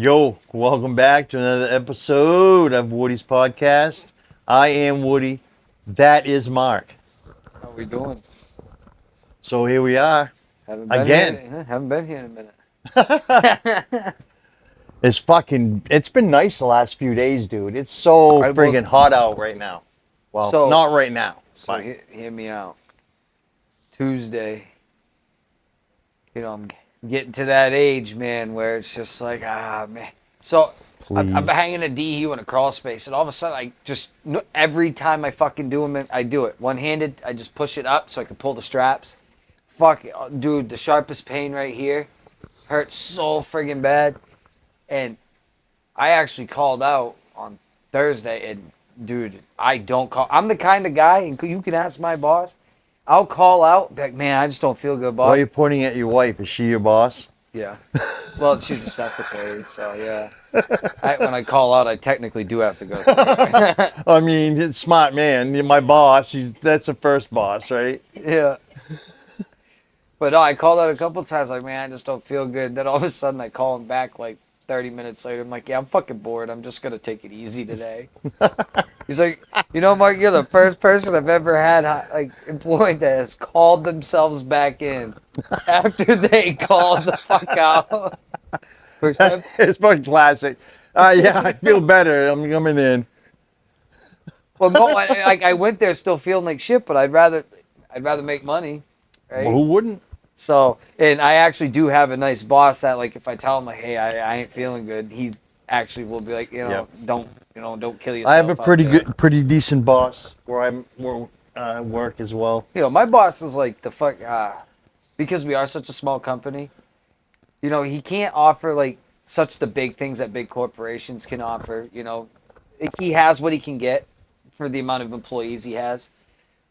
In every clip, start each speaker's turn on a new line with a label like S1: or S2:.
S1: Yo, welcome back to another episode of Woody's podcast. I am Woody. That is Mark.
S2: How we doing?
S1: So here we are
S2: Haven't been
S1: again.
S2: here. Haven't been here in a minute.
S1: It's been nice the last few days, dude. It's so
S2: I will-
S1: friggin' hot out right now. Well,
S2: So-
S1: not right now.
S2: So
S1: But
S2: hear me out. Tuesday. I'm getting to that age, man, where it's just like, man. So I'm
S1: please.
S2: hanging a DU in a crawl space, and all of a sudden, every time I fucking do them, I do it one-handed. I just push it up so I can pull the straps. Fuck, dude, the sharpest pain right here hurts so friggin' bad. And I actually called out on Thursday, and dude, I don't call. I'm the kind of guy, and you can ask my boss. I'll call out, be like, man, I just don't feel good,
S1: Why are
S2: boss.
S1: you pointing at your wife? Is she your boss?
S2: Yeah. Well, she's a secretary, so yeah. When I call out, I technically do have to go.
S1: I mean, it's smart man. You're my boss. That's the first boss, right?
S2: Yeah. But no, I called out a couple times, like, man, I just don't feel good. Then all of a sudden, I call him back like 30 minutes later. I'm like, yeah, I'm fucking bored. I'm just gonna take it easy today. He's like, Mark, you're the first person I've ever had employed that has called themselves back in after they called the fuck out. First time.
S1: It's fucking classic. Yeah, I feel better. I'm coming in.
S2: Well, no, I went there still feeling like shit, but I'd rather make money, right?
S1: Well, who wouldn't?
S2: So, and I actually do have a nice boss that, like, if I tell him, like, hey, I ain't feeling good, he actually will be like,
S1: Yep.
S2: don't kill yourself.
S1: I have a
S2: out
S1: pretty
S2: there.
S1: pretty decent boss where I work as well.
S2: My boss is like the fuck, because we are such a small company, he can't offer, like, such the big things that big corporations can offer, Like, he has what he can get for the amount of employees he has,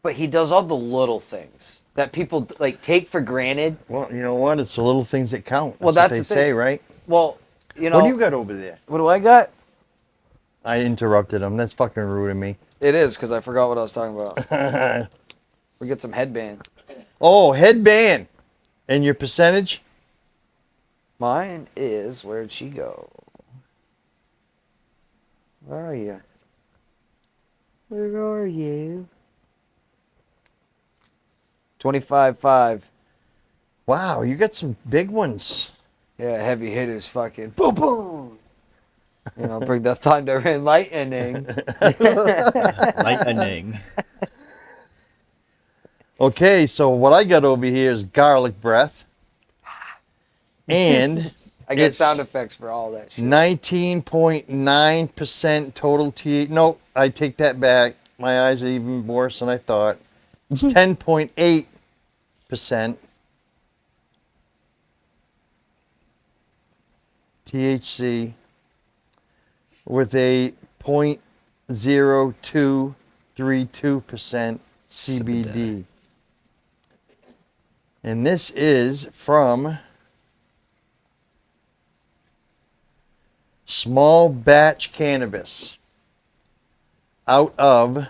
S2: but he does all the little things that people, like, take for granted.
S1: Well, you know what? It's the little things that count.
S2: Well,
S1: what
S2: that's
S1: they
S2: the thing.
S1: say, right?
S2: Well,
S1: What do you got over there?
S2: what do I got?
S1: I interrupted him. That's fucking rude of me.
S2: It is, because I forgot what I was talking about. We get some headband.
S1: Oh, headband. And your percentage?
S2: Mine is, where'd she go? Where are you? Where are you? 25.5.
S1: Wow, you got some big ones.
S2: Yeah, heavy hitters fucking boom boom. Bring the thunder and lightning.
S3: Lightning.
S1: Okay, so what I got over here is garlic breath. And
S2: I get
S1: It's
S2: sound effects for all that shit.
S1: 19.9% total THC. No, I take that back. My eyes are even worse than I thought. 10.8% THC with a 0.0232% CBD. And this is from Small Batch Cannabis out of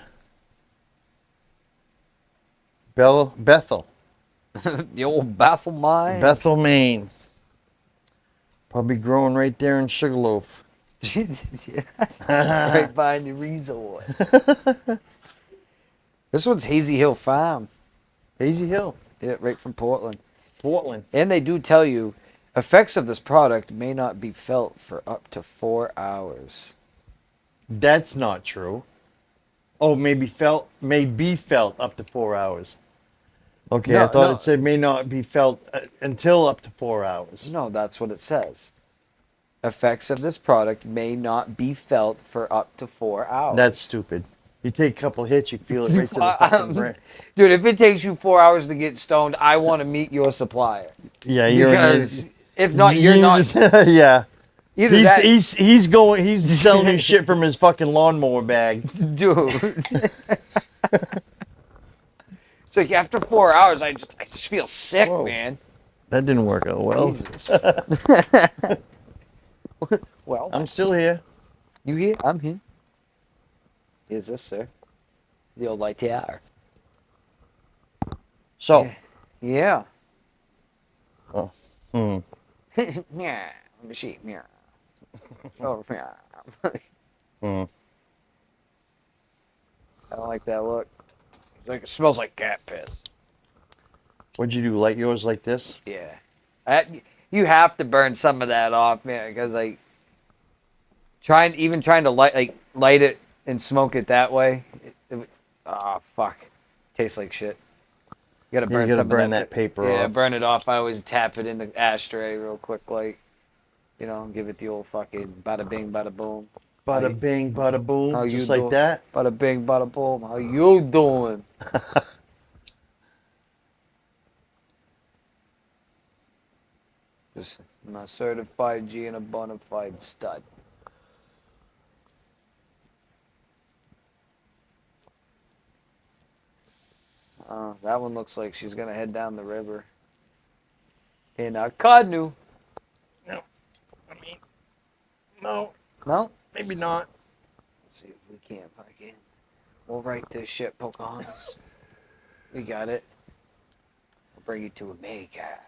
S1: Bethel,
S2: The old baffle mine.
S1: Bethel, Maine. Probably growing right there in Sugarloaf.
S2: Right behind the resort. This one's Hazy Hill Farm.
S1: Hazy Hill,
S2: Yeah, right from Portland.
S1: Portland.
S2: And they do tell you effects of this product may not be felt for up to 4 hours.
S1: That's not true. Oh, may be felt up to 4 hours. Okay,
S2: No,
S1: I thought
S2: no.
S1: it said may not be felt until up to 4 hours.
S2: No, that's what it says. Effects of this product may not be felt for up to 4 hours.
S1: That's stupid. You take a couple hits, you feel it right to the fucking brain.
S2: Dude, if it takes you 4 hours to get stoned, I want to meet your supplier.
S1: Yeah, you're
S2: Because if not, you're
S1: you
S2: not.
S1: just- yeah.
S2: Either that,
S1: He's selling you shit from his fucking lawnmower bag.
S2: dude. It's like after 4 hours, I just feel sick,
S1: Whoa.
S2: man.
S1: That didn't work out well.
S2: Jesus. Well,
S1: I'm still here.
S2: you here? I'm here. Here's this, sir. The old light tower.
S1: So,
S2: Yeah.
S1: hmm.
S2: Yeah. Let me see. Yeah. Oh, yeah.
S1: Hmm.
S2: I don't like that look. Like it smells like cat piss.
S1: What'd you do? Light yours like this?
S2: Yeah. You have to burn some of that off, man, because like trying to light it and smoke it that way. Oh fuck, tastes like shit. You gotta
S1: Yeah,
S2: burn
S1: you gotta
S2: some
S1: burn
S2: of
S1: that paper
S2: Yeah,
S1: off.
S2: burn it off. I always tap it in the ashtray real quick, like give it the old fucking bada bing, bada boom.
S1: Bada bing, bada
S2: How
S1: boom,
S2: you
S1: just like
S2: doing?
S1: that.
S2: Bada bing, bada boom. How you doing? Just my certified G and a bona fide stud. That one looks like she's gonna head down the river in a canoe.
S1: No, I mean, no,
S2: No?
S1: maybe not.
S2: Let's see if we can't fucking. We'll write this shit, Pocahontas. We got it. We'll bring you to Omega.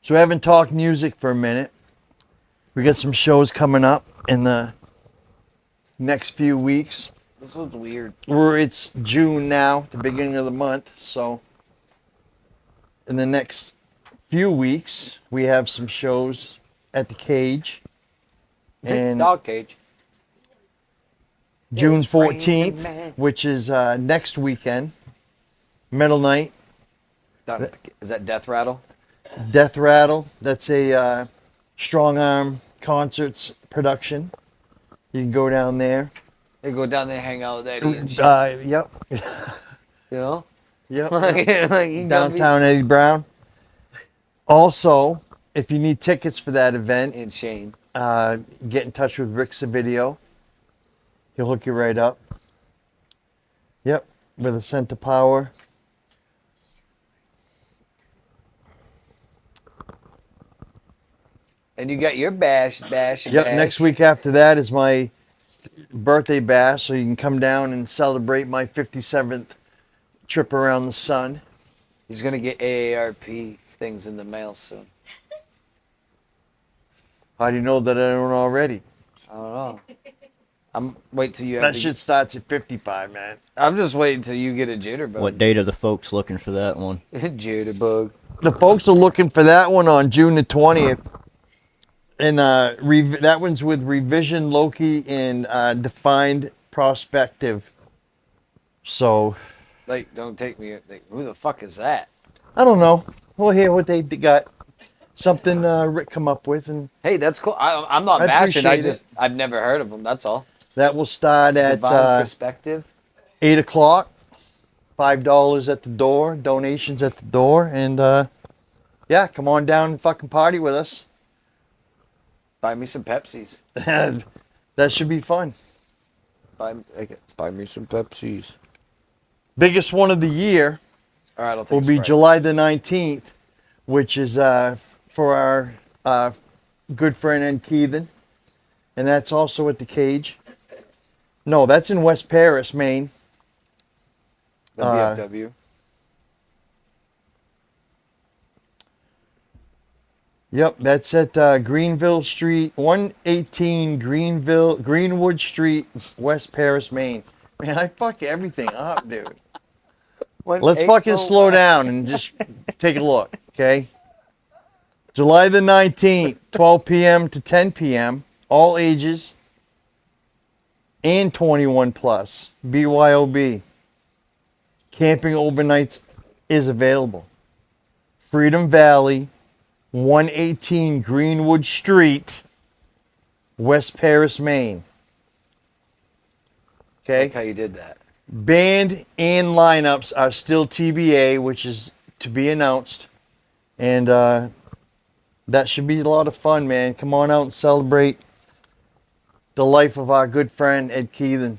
S1: So we haven't talked music for a minute. We got some shows coming up in the next few weeks.
S2: This looks weird.
S1: It's June now, the beginning of the month. So in the next few weeks, we have some shows at the Cage. And
S2: Dog cage.
S1: June
S2: It's raining
S1: 14th,
S2: man.
S1: which is next weekend, Metal Night,
S2: Is that Death Rattle?
S1: Death Rattle. That's a Strong Arm Concerts production. You can go down there.
S2: They go down there, hang out with Eddie and shit.
S1: Yep.
S2: You know?
S1: Yep.
S2: Like, he got me-
S1: Downtown Eddie Brown. Also, if you need tickets for that event,
S2: And Shane.
S1: get in touch with Rick Savidio. He'll hook you right up. Yep, with a scent of power.
S2: And you got your bash.
S1: Yep, next week after that is my birthday bash, so you can come down and celebrate my 57th trip around the sun.
S2: He's gonna get AARP things in the mail soon.
S1: How do you know that I don't already?
S2: I don't know. I'm wait till you have
S1: That
S2: the-
S1: shit starts at 55, man.
S2: I'm just waiting till you get a jitterbug.
S3: What date are the folks looking for that one?
S2: Jitterbug.
S1: The folks are looking for that one on June the 20th. And that one's with Revision, Loki, and Defined Prospective. So,
S2: Like, don't take me. Like, who the fuck is that?
S1: I don't know. We'll hear what they got. Something Rick come up with, and
S2: Hey, that's cool. I'm not
S1: I
S2: bashing.
S1: appreciate
S2: I've never heard of them. That's all.
S1: that will start at
S2: Divine Perspective.
S1: 8 o'clock. $5 at the door. Donations at the door. And, yeah, come on down and fucking party with us.
S2: Buy me some Pepsis.
S1: That should be fun.
S2: Buy me some Pepsis.
S1: Biggest one of the year
S2: All right, I'll take
S1: will
S2: a
S1: be
S2: Sprite.
S1: July the 19th, which is for our good friend Ed Keithan. And that's also at the Cage. No, that's in West Paris, Maine.
S2: The VFW.
S1: Yep, that's at Greenville Street, 118 Greenwood Street, West Paris, Maine. Man, I fuck everything up, dude. Let's fucking slow down and just take a look, okay? July the 19th, 12 p.m. to 10 p.m., all ages, and 21 plus, BYOB. Camping overnights is available. Freedom Valley, 118 Greenwood Street, West Paris, Maine.
S2: I
S1: Okay?
S2: like how you did that.
S1: Band and lineups are still TBA, which is to be announced. And that should be a lot of fun, man. Come on out and celebrate the life of our good friend Ed Keithan.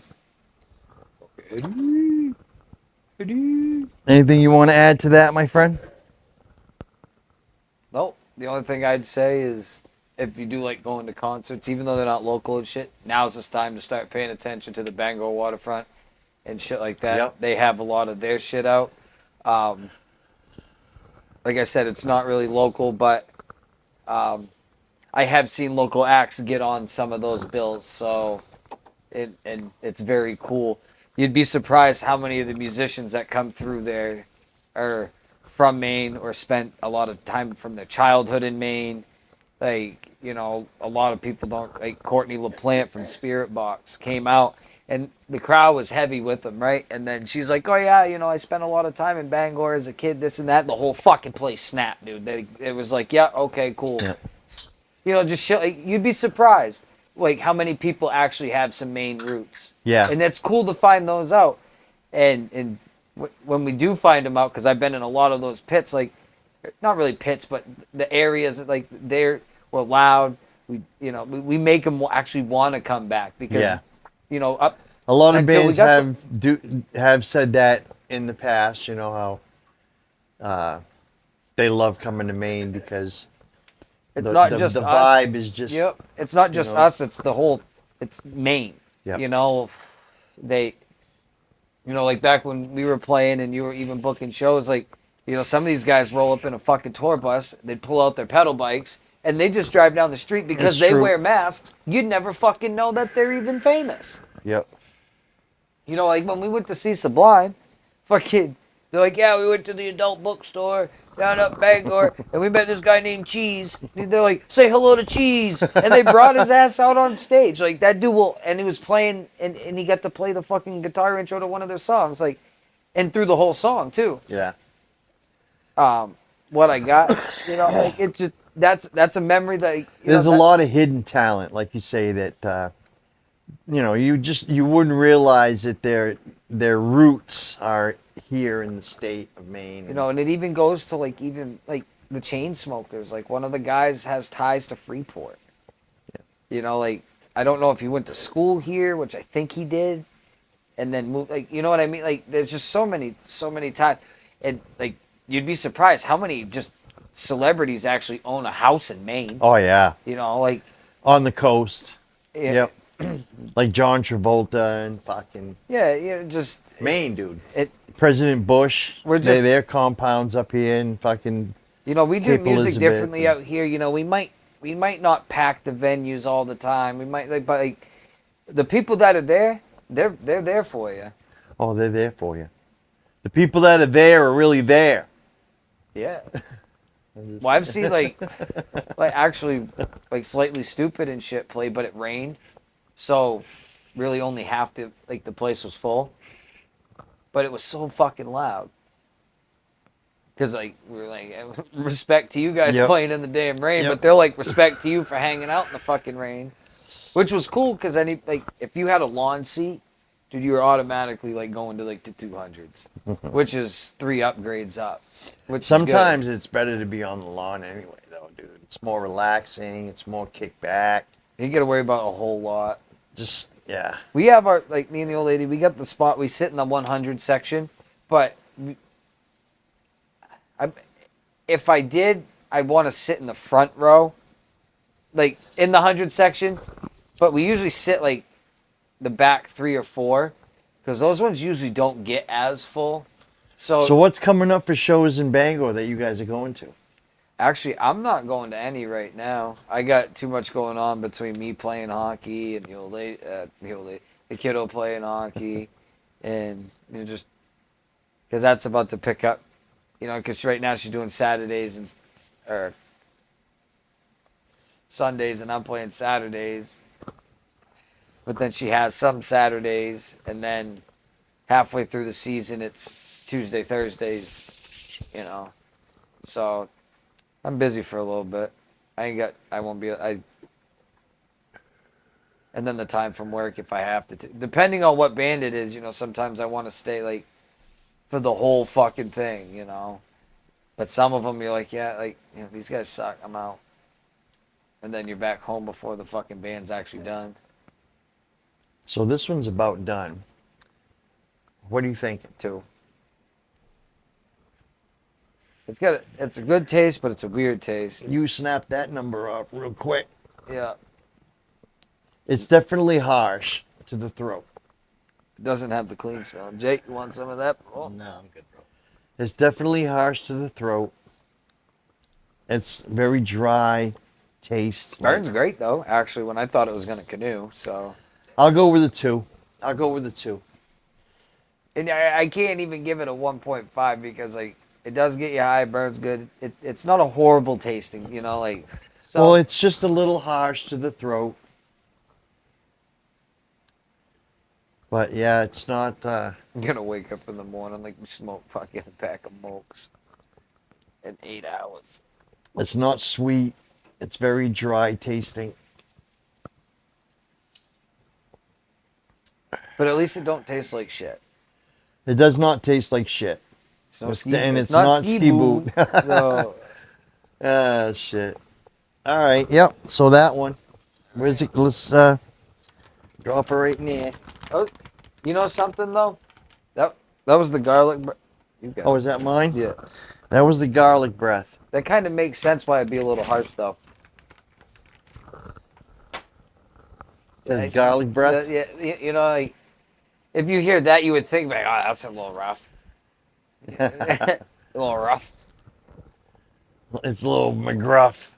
S1: Anything you want to add to that, my friend?
S2: Nope. The only thing I'd say is if you do like going to concerts, even though they're not local and shit, now's this time to start paying attention to the Bangor waterfront and shit like that.
S1: Yep.
S2: They have a lot of their shit out. Like I said, it's not really local, but I have seen local acts get on some of those bills, so it's very cool. You'd be surprised how many of the musicians that come through there are from Maine or spent a lot of time from their childhood in Maine. Like, a lot of people don't, like Courtney LaPlante from Spirit Box came out and the crowd was heavy with them, right? And then she's like, oh yeah, I spent a lot of time in Bangor as a kid, this and that. The whole fucking place snapped, dude. It was like, yeah, okay, cool.
S1: Yeah.
S2: Just shit. Like, you'd be surprised, like how many people actually have some Maine roots.
S1: Yeah.
S2: And that's cool to find those out. And when we do find them out, because I've been in a lot of those pits, like not really pits, but the areas that like we're loud. We make them actually want to come back because up
S1: a lot of
S2: until we
S1: bands
S2: got
S1: have said that in the past. You know how they love coming to Maine because
S2: it's not just
S1: the
S2: us.
S1: vibe is just
S2: It's not just us. It's the whole. It's Maine.
S1: Yep.
S2: They, like back when we were playing and you were even booking shows, like, some of these guys roll up in a fucking tour bus, they'd pull out their pedal bikes, and they just drive down the street because
S1: It's
S2: they
S1: true.
S2: wear masks. You'd never fucking know that they're even famous.
S1: Yep.
S2: Like when we went to see Sublime, fucking, they're like, yeah, we went to the adult bookstore down at Bangor, and we met this guy named Cheese. And they're like, say hello to Cheese. And they brought his ass out on stage. Like, that dude and he was playing, and he got to play the fucking guitar intro to one of their songs, like, and through the whole song, too.
S1: Yeah.
S2: What I got, like, it's just, that's a memory that,
S1: There's a lot of hidden talent, like you say, that you wouldn't realize that their roots are here in the state of Maine.
S2: and it even goes to like the chain smokers. Like one of the guys has ties to Freeport.
S1: Yeah.
S2: Like I don't know if he went to school here, which I think he did, and then moved. Like, you know what I mean? Like there's just so many ties, and like you'd be surprised how many just celebrities actually own a house in Maine.
S1: Oh yeah.
S2: Like
S1: On the coast.
S2: yeah,
S1: Yep. Like John Travolta and fucking
S2: just
S1: Maine, dude.
S2: it.
S1: President Bush.
S2: We're just-
S1: their compounds up here in fucking.
S2: We do
S1: Cape
S2: music
S1: Elizabeth
S2: differently
S1: and-
S2: out here. We might not pack the venues all the time. We might, but like the people that are there, they're there for you.
S1: Oh, they're there for you. The people that are there are really there.
S2: Yeah. Well, I've seen like actually like Slightly Stupid and shit play, but it rained, so really only half the place was full, but it was so fucking loud. Because like we were like respect to you guys
S1: Yep.
S2: playing in the damn rain,
S1: Yep.
S2: but they're like respect to you for hanging out in the fucking rain, which was cool because if you had a lawn seat, dude, you were automatically like going to like the 200s, which is 3 upgrades up. Which
S1: Sometimes it's better to be on the lawn anyway, though, dude. It's more relaxing. It's more kickback.
S2: you got to worry about a whole lot.
S1: Just yeah.
S2: We have our me and the old lady. We got the spot. We sit in the 100 section, but if I did, I'd want to sit in the front row, like in the 100 section. But we usually sit like the back 3 or 4, because those ones usually don't get as full.
S1: So what's coming up for shows in Bangor that you guys are going to?
S2: Actually, I'm not going to any right now. I got too much going on between me playing hockey and the kiddo playing hockey, and just because that's about to pick up, because right now she's doing Saturdays or Sundays, and I'm playing Saturdays. But then she has some Saturdays, and then halfway through the season, it's Tuesday, Thursday, So I'm busy for a little bit. And then the time from work if I have to. Depending on what band it is, sometimes I want to stay like for the whole fucking thing, But some of them you're like, yeah, these guys suck. I'm out. And then you're back home before the fucking band's actually done.
S1: So this one's about done. What are you thinking?
S2: Too. It's a good taste, but it's a weird taste.
S1: You snap that number off real quick.
S2: Yeah.
S1: It's definitely harsh to the throat.
S2: It doesn't have the clean smell. Jake, you want some of that? Oh.
S3: No, I'm good, bro.
S1: It's definitely harsh to the throat. It's very dry taste.
S2: Burns great though. Actually, when I thought it was gonna canoe, so
S1: I'll go with a 2. I'll go with a 2.
S2: and I can't even give it a 1.5 because like it does get you high, burns good. It's not a horrible tasting, you know, like so.
S1: Well, it's just a little harsh to the throat. But yeah, it's not.
S2: I'm gonna wake up in the morning like we smoke fucking a pack of mokes in 8 hours.
S1: It's not sweet. It's very dry tasting.
S2: But at least it don't taste like shit.
S1: It does not taste like shit.
S2: It's, no
S1: It's-
S2: ski,
S1: and
S2: it's
S1: it's not ski
S2: boo.
S1: boot.
S2: No.
S1: Ah, shit. All right. Yep. So that one. Where's it? Let's drop it right in there.
S2: Oh, you know something though? That was the garlic. You got
S1: Oh,
S2: it.
S1: is that mine?
S2: Yeah.
S1: That was the garlic breath.
S2: That kind of makes sense why it'd be a little harsh though.
S1: The garlic breath.
S2: Yeah, you know, like, if you hear that, you would think, like, oh, that's a little rough. A little rough.
S1: It's a little McGruff.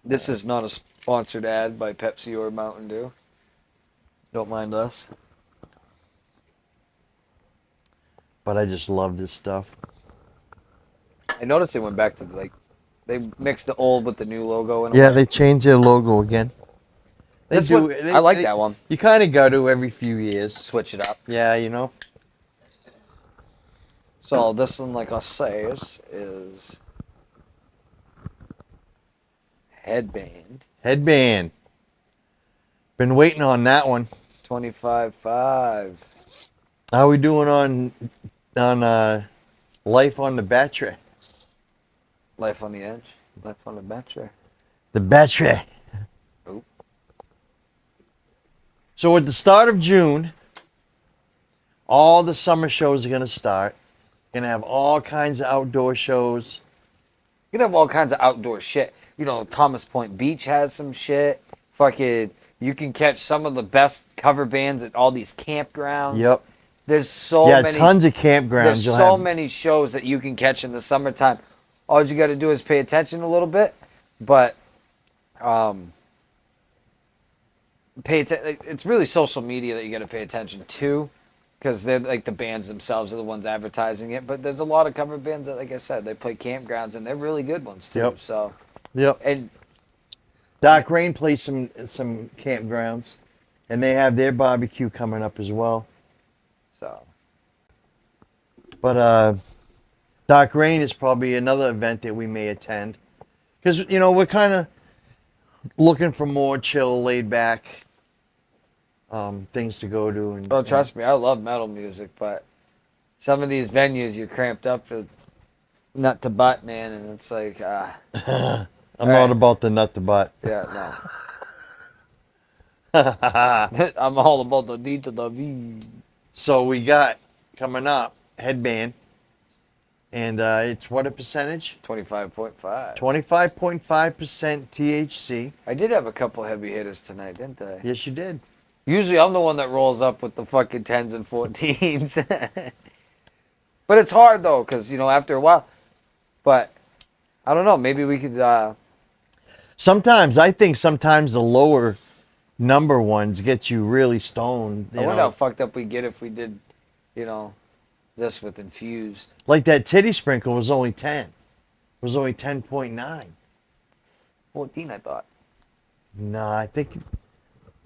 S2: This is not a sponsored ad by Pepsi or Mountain Dew. Don't mind us.
S1: But I just love this stuff.
S2: I noticed they went back to they mixed the old with the new logo. In a
S1: Yeah,
S2: way.
S1: they changed their logo again. They
S2: This
S1: do.
S2: one- I like that one.
S1: You kind of got to every few years.
S2: Switch it up.
S1: Yeah, you know.
S2: So this one, like I say, is headband.
S1: Headband. Been waiting on that one.
S2: 25.5.
S1: How we doing on Life on the Battery?
S2: Life on the edge. Life on the battery.
S1: The Battery.
S2: Oop.
S1: So at the start of June, all the summer shows are gonna start. Gonna have all kinds of outdoor shows.
S2: You can have all kinds of outdoor shit. You know, Thomas Point Beach has some shit. Fucking, you can catch some of the best cover bands at all these campgrounds.
S1: Yep.
S2: There's so
S1: Yeah,
S2: many.
S1: tons of campgrounds.
S2: There's
S1: You'll
S2: so
S1: have.
S2: many shows that you can catch in the summertime. All you got to do is pay attention a little bit, but pay attention. It's really social media that you got to pay attention to, because they're like the bands themselves are the ones advertising it. But there's a lot of cover bands that, like I said, they play campgrounds and they're really good ones too.
S1: Yep.
S2: So
S1: Yep.
S2: and
S1: Doc Rain plays some campgrounds, and they have their barbecue coming up as well.
S2: so
S1: But Doc Rain is probably another event that we may attend, because you know we're kind of looking for more chill, laid back things to go to. And
S2: oh, trust me, I love metal music, but some of these venues you're cramped up for nut to butt, man, and it's like
S1: I'm not about the nut to butt.
S2: yeah, no. I'm all about the D to the V.
S1: So we got coming up Headband, and it's what a percentage?
S2: 25.5.
S1: 25.5% THC.
S2: I did have a couple heavy hitters tonight, didn't I?
S1: Yes, you did.
S2: Usually I'm the one that rolls up with the fucking 10s and 14s. But it's hard though, because, you know, after a while. But I don't know. Maybe we could.
S1: Sometimes I think sometimes the lower number ones get you really stoned.
S2: I
S1: You
S2: wonder how
S1: know?
S2: fucked up we get if we did, you know, this with infused.
S1: Like that titty sprinkle was only 10. It was only 10.9.
S2: 14, I thought.
S1: No, I think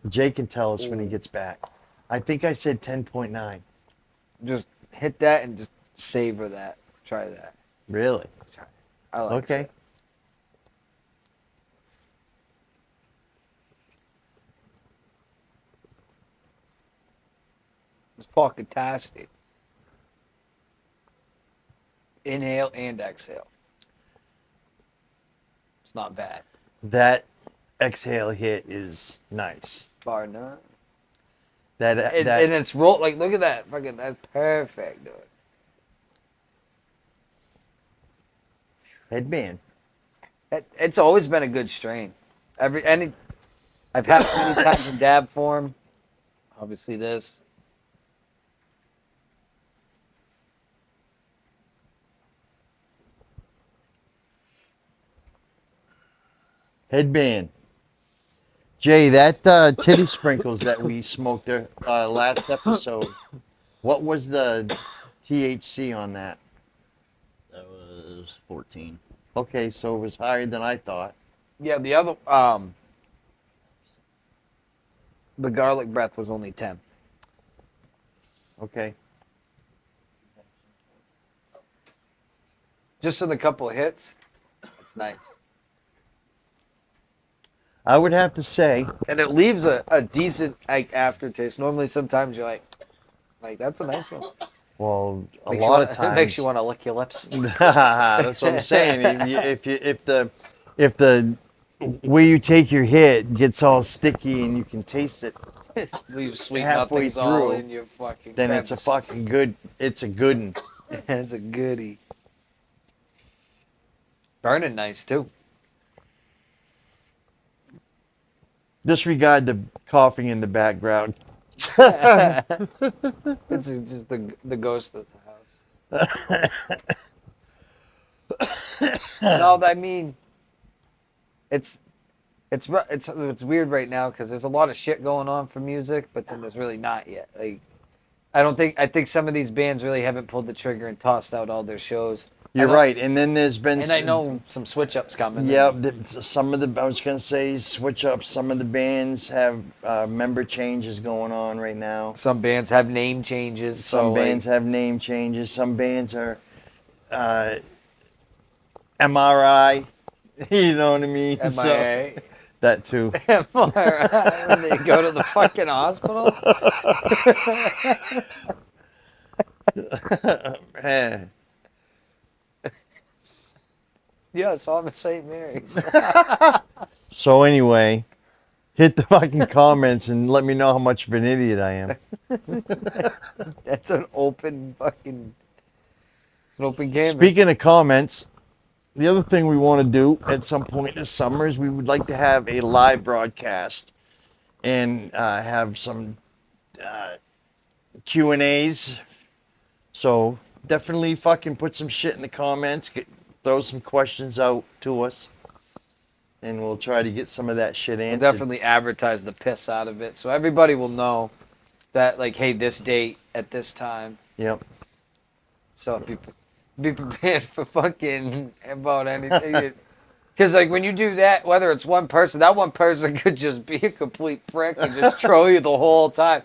S1: Jay can tell us when he gets back. I think I said 10.9.
S2: Just hit that and just savor that. Try that.
S1: Really?
S2: Try it. I like
S1: Okay.
S2: it. It's fucking tasty. Inhale and exhale. It's not bad.
S1: That exhale hit is nice.
S2: Bar none.
S1: That
S2: And it's roll like look at that. Fucking that's perfect, dude.
S1: Headband.
S2: It's always been a good strain. I've had it many times in dab form. Obviously this.
S1: Headband. Jay, that titty sprinkles that we smoked last episode, what was the THC on that?
S3: That was 14.
S1: Okay, so it was higher than I thought.
S2: Yeah, the other the garlic breath was only 10.
S1: Okay.
S2: Just in a couple of hits. It's nice.
S1: I would have to say,
S2: And it leaves a decent aftertaste. Normally sometimes you're like that's a nice one.
S1: well, a
S2: Makes you
S1: lot
S2: wanna-
S1: of times.
S2: It makes you want to lick your lips.
S1: That's what I'm saying. If the where you take your hit gets all sticky and you can taste it,
S2: Leave sweet
S1: Halfway
S2: nothings all
S1: through,
S2: in your fucking
S1: then it's a
S2: crevices.
S1: fucking good. It's a good one.
S2: It's a goodie. Burning nice too.
S1: Disregard the coughing in the background.
S2: It's just the ghost of the house. No, I mean, it's weird right now because there's a lot of shit going on for music, but then there's really not yet. Like, I think some of these bands really haven't pulled the trigger and tossed out all their shows.
S1: You're
S2: know-
S1: right. And then there's been.
S2: And I know some switch ups coming.
S1: Yeah, some of the I was gonna say switch up. Some of the bands have member changes going on right now.
S2: Some bands have name changes.
S1: Some bands have name changes. Some bands are MRI. You know what I mean? So,
S2: MIA.
S1: that too.
S2: MRI, when they go to the fucking hospital.
S1: Man.
S2: Yeah, I saw him at St. Mary's.
S1: So anyway, hit the fucking comments and let me know how much of an idiot I am.
S2: That's an open fucking. It's an open canvas.
S1: Speaking of comments, the other thing we want to do at some point this summer is we would like to have a live broadcast and have some Q&As. So definitely fucking put some shit in the comments. Throw some questions out to us. And we'll try to get some of that shit
S2: We'll
S1: answered.
S2: definitely advertise the piss out of it, so everybody will know that, like, hey, this date at this time.
S1: Yep.
S2: So be prepared for fucking about anything. Because, like, when you do that, whether it's one person, that one person could just be a complete prick and just troll you the whole time.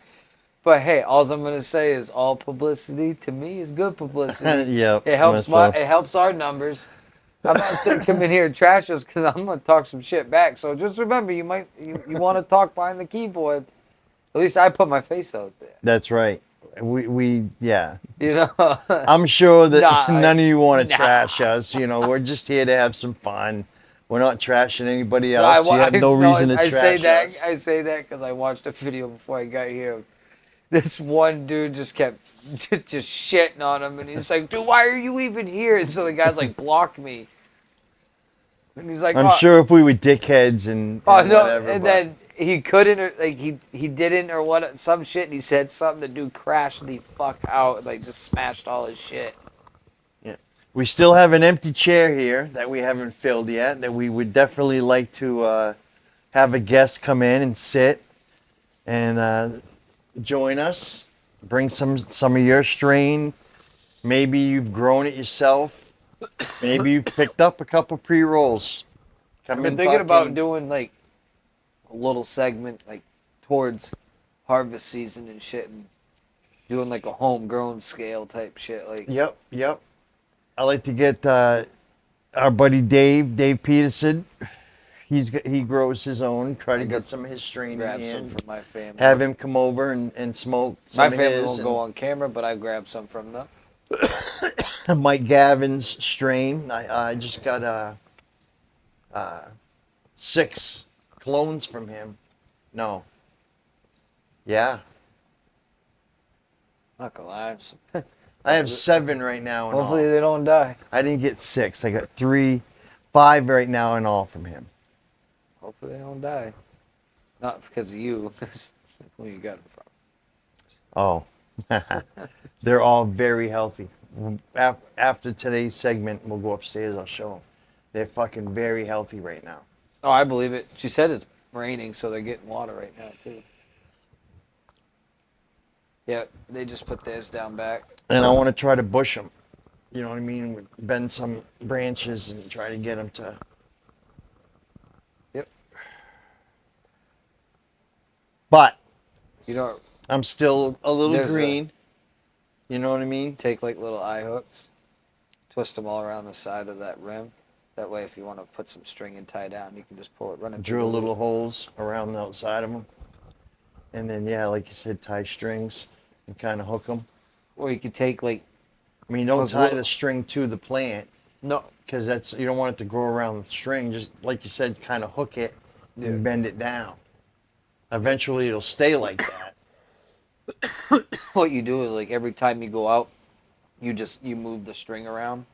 S2: But hey, all I'm gonna say is all publicity to me is good publicity.
S1: Yep.
S2: It helps
S1: myself.
S2: it helps our numbers. I'm not saying come in here and trash us because I'm gonna talk some shit back. So just remember, you want to talk behind the keyboard. At least I put my face out there.
S1: That's right. We yeah.
S2: You know.
S1: I'm sure that
S2: Nah,
S1: none of you want to
S2: nah.
S1: trash us. You know, we're just here to have some fun. We're not trashing anybody
S2: No,
S1: else. You have no reason to
S2: I
S1: trash
S2: say that.
S1: us.
S2: I say that because I watched a video before I got here. This one dude just kept just shitting on him, and he's like, "Dude, why are you even here?" And so the guy's like, "Block me." And he's like,
S1: I'm
S2: "Oh,
S1: sure if we were dickheads and
S2: oh no!"
S1: whatever,
S2: And
S1: but
S2: then he couldn't, or like he didn't, or what? Some shit. And he said something. The dude crashed the fuck out, like just smashed all his shit.
S1: we still have an empty chair here that we haven't filled yet. That we would definitely like to have a guest come in and sit and join us. Bring some of your strain. Maybe you've grown it yourself. Maybe you've picked up a couple pre-rolls.
S2: I've been thinking about doing like a little segment like towards harvest season and shit, and doing like a homegrown scale type shit. Like,
S1: Yep. I like to get our buddy Dave Peterson. He grows his own. Try to
S2: I
S1: get
S2: got-
S1: some of his strain
S2: grab
S1: in
S2: some
S1: and
S2: for my family.
S1: have him come over and smoke.
S2: My
S1: Some of
S2: family
S1: his
S2: won't go on camera, but I grabbed some from them.
S1: and Mike Gavin's strain. I just got 6 clones from him. No. Yeah.
S2: Not gonna lie.
S1: I have 7 right now. In
S2: Hopefully
S1: all.
S2: they don't die.
S1: I didn't get 6. I got 5 right now in all from him.
S2: Hopefully they don't die. Not because of you. Because who you got them from?
S1: Oh, they're all very healthy. After today's segment, we'll go upstairs. I'll show them. They're fucking very healthy right now.
S2: Oh, I believe it. She said it's raining, so they're getting water right now too. Yeah, they just put theirs down back.
S1: And I want to try to bush them. You know what I mean? Bend some branches and try to get them to.
S2: Yep.
S1: But
S2: You know,
S1: I'm still a little
S2: There's a-
S1: green. You know what I mean?
S2: take like little eye hooks, twist them all around the side of that rim. That way, if you want to put some string and tie down, you can just pull it, run it. through
S1: Drill
S2: the loop.
S1: little holes around the outside of them. And then, yeah, like you said, tie strings and kind of hook them.
S2: Or you could take like
S1: I mean, don't
S2: Those
S1: tie
S2: little-
S1: the string to the plant
S2: no,
S1: because that's you don't want it to grow around the string. Just like you said, kind of hook it
S2: Yeah.
S1: and bend it down. Eventually, it'll stay like that.
S2: what you do is like every time you go out, you move the string around,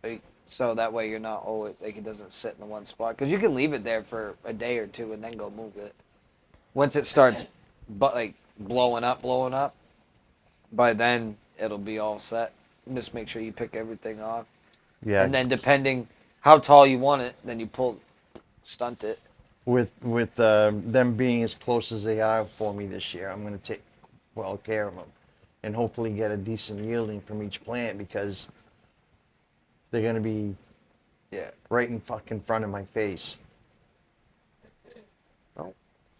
S2: like, so that way you're not always like it doesn't sit in the one spot. Because you can leave it there for a day or two and then go move it. Once it starts, but like blowing up, by then it'll be all set. Just make sure you pick everything off,
S1: Yeah.
S2: and then depending how tall you want it, then you stunt it.
S1: With them being as close as they are for me this year, I'm going to take well care of them, and hopefully get a decent yielding from each plant because they're going to be
S2: Yeah,
S1: right in fucking front of my face.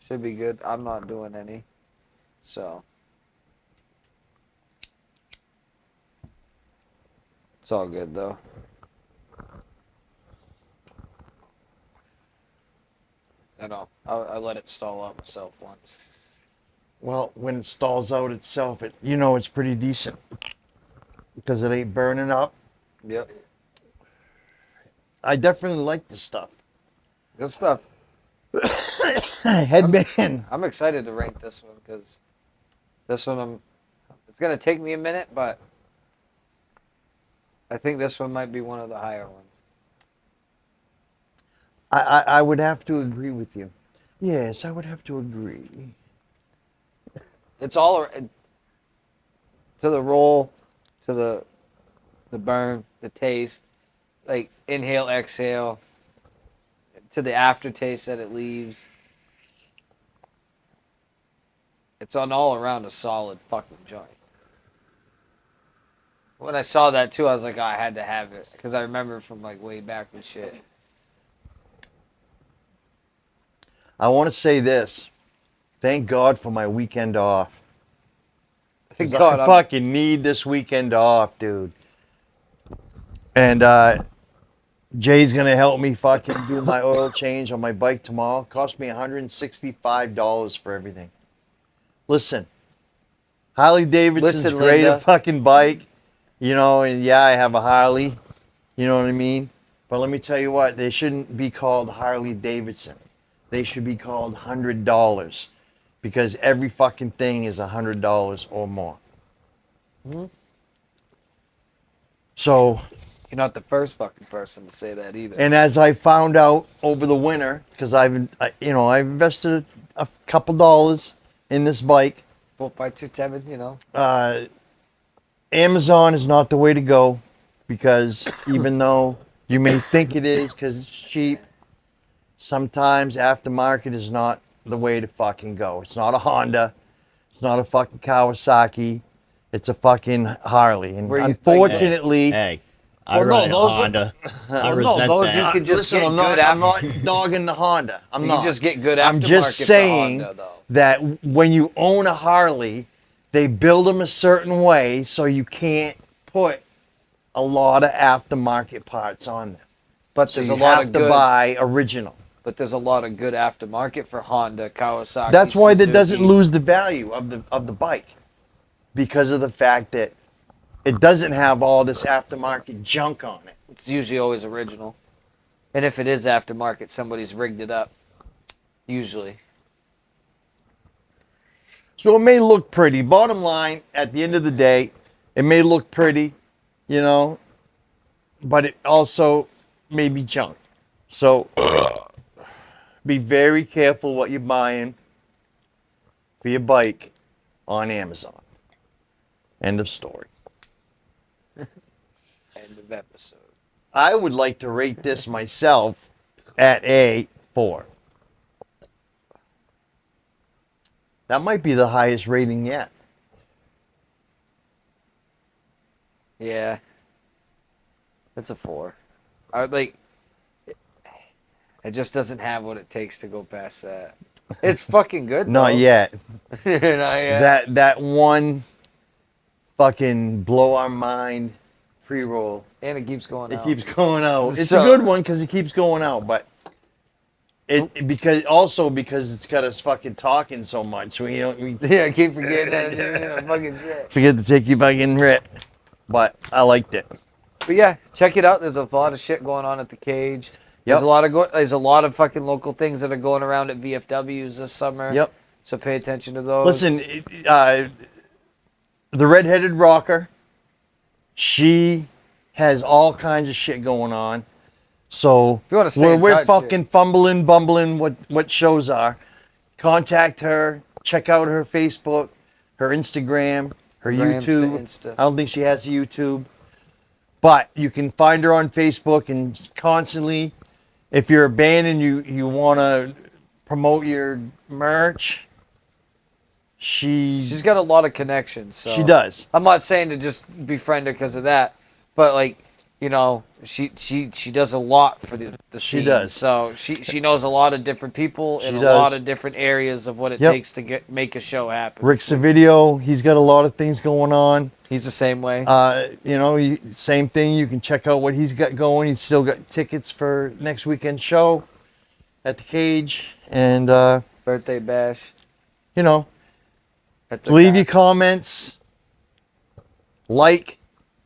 S2: should be good. I'm not doing any, so. It's all good though. I know. I let it stall out myself once.
S1: Well, when it stalls out itself, it's pretty decent because it ain't burning up.
S2: Yep.
S1: I like this stuff.
S2: Good stuff.
S1: Headband.
S2: I'm excited to rank this one because this one it's gonna take me a minute, but I think this one might be one of the higher ones.
S1: I would have to agree with you. Yes, I would have to agree.
S2: It's all to the roll, to the burn, the taste, like inhale, exhale, to the aftertaste that it leaves. It's on all around a solid fucking joint. When I saw that too, I was like, oh, I had to have it because I remember from like way back with shit.
S1: I want to say this. Thank God for my weekend off.
S2: Thank
S1: 'Cause
S2: God,
S1: I
S2: I'm-
S1: fucking need this weekend off, dude. And Jay's gonna help me fucking do my oil change on my bike tomorrow. Cost me $165 for everything. Listen, Harley Davidson's
S2: Listen,
S1: great
S2: Linda.
S1: a fucking bike, and yeah, I have a Harley. You know what I mean? But let me tell you what, they shouldn't be called Harley Davidson. They should be called $100 because every fucking thing is $100 or more.
S2: Mhm.
S1: So,
S2: You're not the first fucking person to say that either.
S1: and as I found out over the winter, because I've invested a couple dollars in this bike.
S2: 4, 5, 6, 7,
S1: Amazon is not the way to go because even though you may think it is because it's cheap, sometimes aftermarket is not the way to fucking go. It's not a Honda. It's not a fucking Kawasaki. It's a fucking Harley. And
S2: Where you think-
S1: unfortunately,
S3: Hey, I
S1: Well, no,
S3: ride a
S1: those are-
S3: Honda. I
S2: no,
S3: resent
S2: those
S3: that.
S2: you could just
S1: listen,
S2: get
S1: I'm not,
S2: good
S1: I'm
S2: after-
S1: not dogging the Honda. I'm
S2: You
S1: not.
S2: just get good
S1: I'm just
S2: aftermarket for
S1: saying
S2: Honda, though.
S1: that when you own a Harley, they build them a certain way so you can't put a lot of aftermarket parts on them.
S2: But
S1: So
S2: there's
S1: you
S2: a lot
S1: have
S2: of
S1: to
S2: good.
S1: buy original.
S2: But there's a lot of good aftermarket for Honda, Kawasaki.
S1: That's why that
S2: Suzuki.
S1: doesn't lose the value of the bike because of the fact that it doesn't have all this aftermarket junk on it.
S2: It's usually always original. And if it is aftermarket, somebody's rigged it up. Usually.
S1: So it may look pretty. Bottom line, at the end of the day, it may look pretty, but it also may be junk. So be very careful what you're buying for your bike on Amazon. End of story.
S2: End of episode.
S1: I would like to rate this myself at a 4. That might be the highest rating yet.
S2: Yeah. It's a 4. I like. It just doesn't have what it takes to go past that. It's fucking good.
S1: Not
S2: though.
S1: yet.
S2: Not yet.
S1: That one fucking blow our mind pre-roll.
S2: And it keeps going
S1: It
S2: out.
S1: keeps going out. It's
S2: So-
S1: a good one because it keeps going out, but because it's got us fucking talking so much. We
S2: Yeah, I keep forgetting that. Fucking shit.
S1: forget to take you fucking rip. But I liked it.
S2: But yeah, check it out. There's a lot of shit going on at the Cage. There's
S1: Yep.
S2: there's a lot of fucking local things that are going around at VFWs this summer.
S1: Yep.
S2: So pay attention to those.
S1: Listen, the redheaded rocker, she has all kinds of shit going on. So
S2: If you wanna stay in
S1: we're
S2: touch,
S1: fucking bumbling what shows are. Contact her. Check out her Facebook, her Instagram, her
S2: Grams to
S1: YouTube.
S2: Instas.
S1: I don't think she has a YouTube, but you can find her on Facebook and constantly. If you're a band and you want to promote your merch,
S2: She's got a lot of connections. So
S1: she does.
S2: I'm not saying to just befriend her because of that, but like, you know, she does a lot for the
S1: She
S2: scene.
S1: does.
S2: So she knows a lot of different people in
S1: She
S2: a
S1: does.
S2: lot of different areas of what it
S1: Yep.
S2: takes to make a show happen.
S1: Rick Savidio, he's got a lot of things going on.
S2: He's the same way.
S1: Same thing. You can check out what he's got going. He's still got tickets for next weekend's show at the Cage. And,
S2: Birthday bash. At the
S1: leave
S2: back.
S1: your comments, like,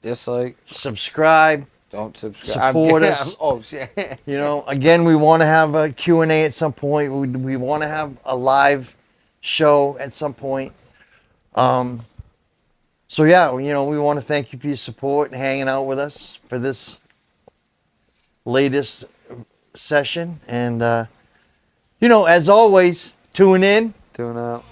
S2: Dislike.
S1: subscribe.
S2: Don't subscribe.
S1: Support us.
S2: Oh shit.
S1: Again, we want to have a Q&A at some point. We want to have a live show at some point. So yeah, we want to thank you for your support and hanging out with us for this latest session. And, as always, tune in.
S2: Tune out.